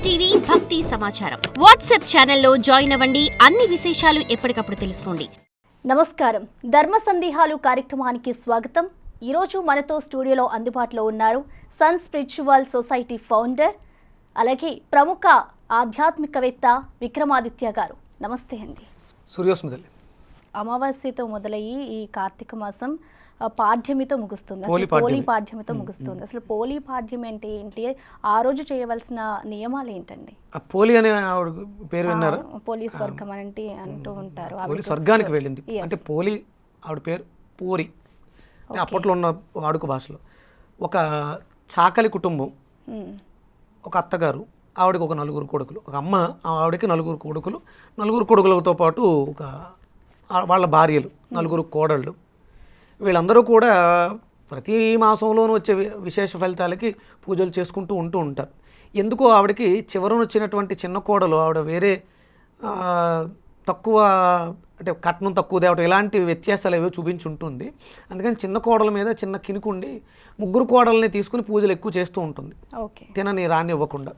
TV భక్తి సమాచారం WhatsApp ఛానల్లో జాయిన్ అవ్వండి. అన్ని విశేషాలు ఎప్పటికప్పుడు తెలుసుకోండి. నమస్కారం, ధర్మ సందేహాలు కార్యక్రమానికి స్వాగతం. ఈరోజు మనతో స్టూడియోలో అందుబాటులో ఉన్నారు సన్ స్పిరిచువల్ సొసైటీ ఫౌండర్, అలాగే ప్రముఖ ఆధ్యాత్మికవేత్త విక్రమాదిత్య గారు. నమస్తే అండి. సూర్యోస్మితల్లి. అమావాస్యతో మొదలయ్యి ఈ కార్తీక మాసం పాడ్యమితో ముగుస్తుంది, పోలీ పాడ్యమితో ముగుస్తుంది. అసలు పోలీ పాడ్యం అంటే ఏంటి, ఆ రోజు చేయవలసిన నియమాలు ఏంటండి? పోలి అనే ఆవిడ పేరు విన్నారా? పోలీ స్వర్గం అంటే అంటూ ఉంటారు. పోలి స్వర్గానికి వెళ్ళింది అంటే పోలి ఆవిడ పేరు పోరి. అప్పట్లో ఉన్న వాడుక భాషలో ఒక చాకలి కుటుంబం, ఒక అత్తగారు, ఆవిడకి ఒక నలుగురు కొడుకులు, ఒక అమ్మ, ఆవిడకి నలుగురు కొడుకులు, నలుగురు కొడుకులతో పాటు ఒక వాళ్ళ భార్యలు, నలుగురు కోడళ్ళు. వీళ్ళందరూ కూడా ప్రతి మాసంలోనూ వచ్చే విశేష ఫలితాలకి పూజలు చేసుకుంటూ ఉంటారు. ఎందుకో ఆవిడకి చివరన వచ్చినటువంటి చిన్న కోడలు, ఆవిడ వేరే తక్కువ అంటే కట్నం తక్కువ తేవటం ఇలాంటి వ్యత్యాసాలు ఏవో చూపించుంటుంది. అందుకని చిన్న కోడల మీద చిన్న కినుకుండి ముగ్గురు కోడల్ని తీసుకుని పూజలు ఎక్కువ చేస్తూ ఉంటుంది, తినని రాని ఇవ్వకుండా.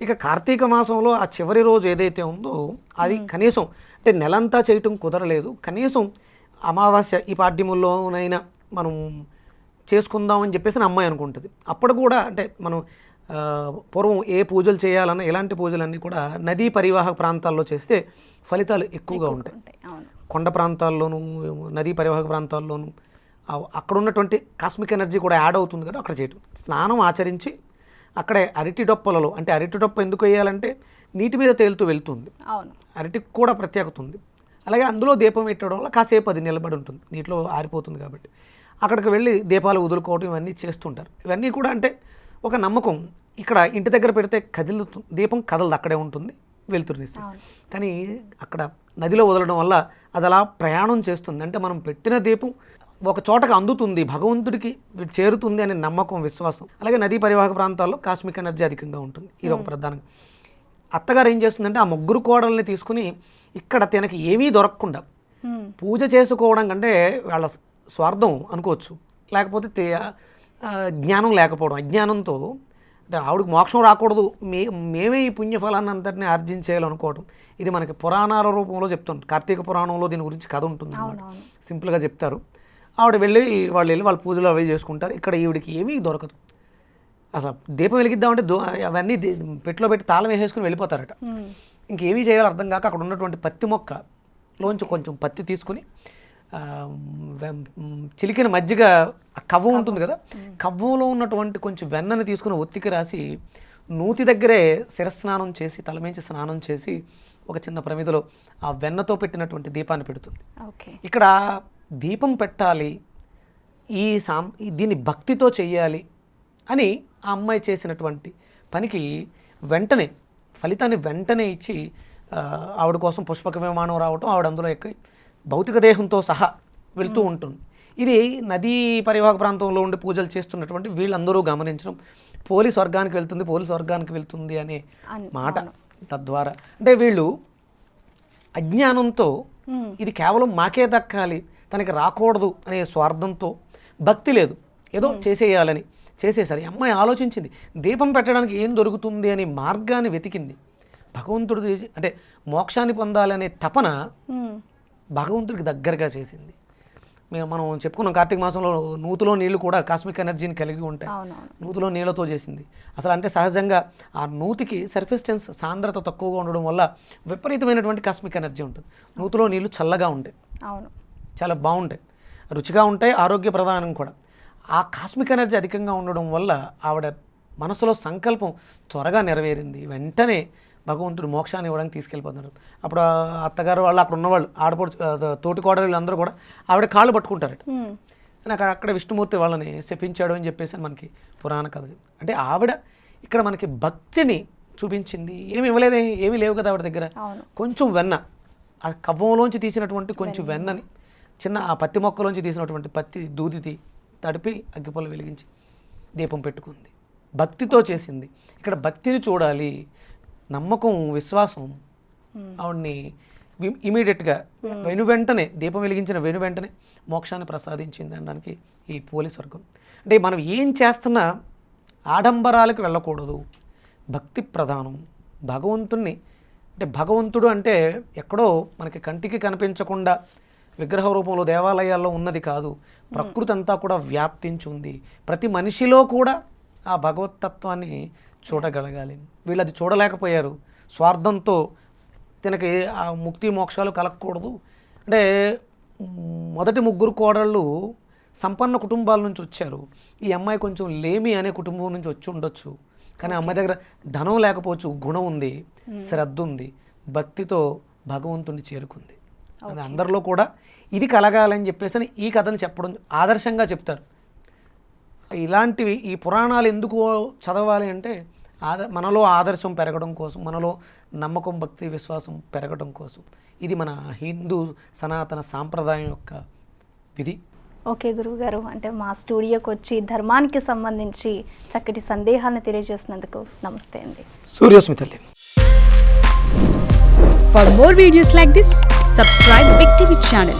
ఇక కార్తీక మాసంలో ఆ చివరి రోజు ఏదైతే ఉందో అది కనీసం అంటే నెలంతా చేయటం కుదరలేదు, కనీసం అమావాస్య ఈ పాడ్యముల్లోనైనా మనం చేసుకుందామని చెప్పేసి నా అమ్మాయి అనుకుంటుంది. అప్పుడు కూడా అంటే మనం పూర్వం ఏ పూజలు చేయాలన్నా ఇలాంటి పూజలన్నీ కూడా నదీ పరివాహక ప్రాంతాల్లో చేస్తే ఫలితాలు ఎక్కువగా ఉంటాయి. కొండ ప్రాంతాల్లోనూ నదీ పరివాహక ప్రాంతాల్లోనూ అక్కడ ఉన్నటువంటి కాస్మిక్ ఎనర్జీ కూడా యాడ్ అవుతుంది కదా, అక్కడ చేయటం. స్నానం ఆచరించి అక్కడే అరటి డొప్పలలో, అంటే అరటి డొప్ప ఎందుకు వేయాలంటే నీటి మీద తేలుతూ వెళ్తుంది, అరటికి కూడా ప్రత్యేకత ఉంది. అలాగే అందులో దీపం పెట్టడం వల్ల కాసేపు అది నిలబడి ఉంటుంది, నీటిలో ఆరిపోతుంది కాబట్టి అక్కడికి వెళ్ళి దీపాలు వదులుకోవడం ఇవన్నీ చేస్తుంటారు. ఇవన్నీ కూడా అంటే ఒక నమ్మకం. ఇక్కడ ఇంటి దగ్గర పెడితే కదులుతుంది, దీపం కదలదు, అక్కడే ఉంటుంది, వెలుతురునిస్తుంది. కానీ అక్కడ నదిలో వదలడం వల్ల అది అలా ప్రయాణం చేస్తుంది. అంటే మనం పెట్టిన దీపం ఒక చోటకు అందుతుంది, భగవంతుడికి చేరుతుంది అనే నమ్మకం, విశ్వాసం. అలాగే నదీ పరివాహక ప్రాంతాల్లో కాస్మిక్ ఎనర్జీ అధికంగా ఉంటుంది. ఇది ఒక ప్రధానంగా. అత్తగారు ఏం చేస్తుందంటే ఆ ముగ్గురు కోడల్ని తీసుకుని ఇక్కడ తనకి ఏమీ దొరకకుండా పూజ చేసుకోవడం కంటే వాళ్ళ స్వార్థం అనుకోవచ్చు, లేకపోతే జ్ఞానం లేకపోవడం, అజ్ఞానంతో అంటే ఆవిడకి మోక్షం రాకూడదు, మేమే ఈ పుణ్యఫలాన్ని అంతటినీ ఆర్జించేయాలనుకోవడం. ఇది మనకి పురాణాల రూపంలో చెప్తుంది. కార్తీక పురాణంలో దీని గురించి కథ ఉంటుంది, సింపుల్గా చెప్తారు. ఆవిడ వెళ్ళి వాళ్ళ పూజలు అవి చేసుకుంటారు. ఇక్కడ ఈవిడికి ఏమీ దొరకదు. అసలు దీపం వెలిగిద్దామంటే అవన్నీ పెట్టిలో పెట్టి తాళం వేసేసుకుని వెళ్ళిపోతారట. ఇంకేమీ చేయాలో అర్థం కాక అక్కడ ఉన్నటువంటి పత్తి మొక్కలోంచి కొంచెం పత్తి తీసుకుని చిలికిన మజ్జిగ కవ్వం ఉంటుంది కదా, కవ్వంలో ఉన్నటువంటి కొంచెం వెన్నని తీసుకుని ఒత్తికి రాసి నూతి దగ్గరే శిరస్నానం చేసి తలమించి స్నానం చేసి ఒక చిన్న ప్రమిదలో ఆ వెన్నతో పెట్టినటువంటి దీపాన్ని పెడుతుంది. ఇక్కడ దీపం పెట్టాలి, దీన్ని భక్తితో చెయ్యాలి అని ఆ అమ్మాయి చేసినటువంటి పనికి వెంటనే ఫలితాన్ని వెంటనే ఇచ్చి ఆవిడ కోసం పుష్పక విమానం రావటం, ఆవిడ అందులో ఎక్కి భౌతిక దేహంతో సహా వెళ్తూ ఉంటుంది. ఇది నదీ పరివాహక ప్రాంతంలో ఉండి పూజలు చేస్తున్నటువంటి వీళ్ళందరూ గమనించడం, పోలి స్వర్గానికి వెళ్తుంది అనే మాట. తద్వారా అంటే వీళ్ళు అజ్ఞానంతో ఇది కేవలం మాకే దక్కాలి, తనకి రాకూడదు అనే స్వార్థంతో, భక్తి లేదు, ఏదో చేసేయాలని చేసేసరి అమ్మాయి ఆలోచించింది, దీపం పెట్టడానికి ఏం దొరుకుతుంది అనే మార్గాన్ని వెతికింది. భగవంతుడు చేసి అంటే మోక్షాన్ని పొందాలనే తపన భగవంతుడికి దగ్గరగా చేసింది. మనం చెప్పుకున్నాం కార్తీక మాసంలో నూతిలో నీళ్లు కూడా కాస్మిక్ ఎనర్జీని కలిగి ఉంటాయి. నూతిలో నీళ్లతో చేసింది. అసలు అంటే సహజంగా ఆ నూతికి సర్ఫేస్ సాంద్రత తక్కువగా ఉండడం వల్ల విపరీతమైనటువంటి కాస్మిక్ ఎనర్జీ ఉంటుంది. నూతిలో నీళ్లు చల్లగా ఉంటాయి, చాలా బాగుంటాయి, రుచిగా ఉంటాయి, ఆరోగ్య ప్రధానం కూడా. ఆ కాస్మిక్ ఎనర్జీ అధికంగా ఉండడం వల్ల ఆవిడ మనసులో సంకల్పం త్వరగా నెరవేరింది. వెంటనే భగవంతుడు మోక్షాన్ని ఇవ్వడానికి తీసుకెళ్ళిపోతున్నారు. అప్పుడు అత్తగారు వాళ్ళు అక్కడ ఉన్నవాళ్ళు తోటి కోడలు అందరూ కూడా ఆవిడ కాళ్ళు పట్టుకుంటారట. అక్కడ విష్ణుమూర్తి వాళ్ళని శపించాడు అని చెప్పేసి మనకి పురాణ కథ. అంటే ఆవిడ ఇక్కడ మనకి భక్తిని చూపించింది. ఏమి ఇవ్వలేదే, ఏమీ లేవు కదా ఆవిడ దగ్గర. కొంచెం వెన్న, ఆ కవ్వంలోంచి తీసినటువంటి కొంచెం వెన్నని, చిన్న ఆ పత్తి మొక్కలోంచి తీసినటువంటి పత్తి దూదితి తడిపి అగ్గిపొల వెలిగించి దీపం పెట్టుకుంది. భక్తితో చేసింది. ఇక్కడ భక్తిని చూడాలి, నమ్మకం, విశ్వాసం ఆవిడ్ని ఇమీడియట్గా వెంటనే దీపం వెలిగించిన వెంటనే మోక్షాన్ని ప్రసాదించింది అనడానికి ఈ పోలి స్వర్గం. అంటే మనం ఏం చేస్తున్నా ఆడంబరాలకు వెళ్ళకూడదు, భక్తి ప్రధానం. భగవంతుణ్ణి అంటే భగవంతుడు అంటే ఎక్కడో మనకి కంటికి కనిపించకుండా విగ్రహ రూపంలో దేవాలయాల్లో ఉన్నది కాదు, ప్రకృతి అంతా కూడా వ్యాప్తించి ఉంది. ప్రతి మనిషిలో కూడా ఆ భగవతత్వాన్ని చూడగలగాలి. వీళ్ళు అది చూడలేకపోయారు. స్వార్థంతో తనకి ఆ ముక్తి మోక్షాలు కలగకూడదు అంటే మొదటి ముగ్గురు కోడళ్ళు సంపన్న కుటుంబాల నుంచి వచ్చారు. ఈ అమ్మాయి కొంచెం లేమి అనే కుటుంబం నుంచి వచ్చి ఉండొచ్చు, కానీ అమ్మాయి దగ్గర ధనం లేకపోవచ్చు, గుణం ఉంది, శ్రద్ధ ఉంది, భక్తితో భగవంతుడిని చేరుకుంది. అది అందరిలో కూడా ఇది కలగాలని చెప్పేసి ఈ కథను చెప్పడం ఆదర్శంగా చెప్తారు. ఇలాంటివి ఈ పురాణాలు ఎందుకు చదవాలి అంటే మనలో ఆదర్శం పెరగడం కోసం, మనలో నమ్మకం, భక్తి, విశ్వాసం పెరగడం కోసం. ఇది మన హిందూ సనాతన సాంప్రదాయం యొక్క విధి. ఓకే గురువుగారు, అంటే మా స్టూడియోకి వచ్చి ధర్మానికి సంబంధించి చక్కటి సందేహాలను తెలియజేసినందుకు నమస్తే అండి. సూర్యోస్మి తల్లి. For more videos like this, subscribe Big TV channel.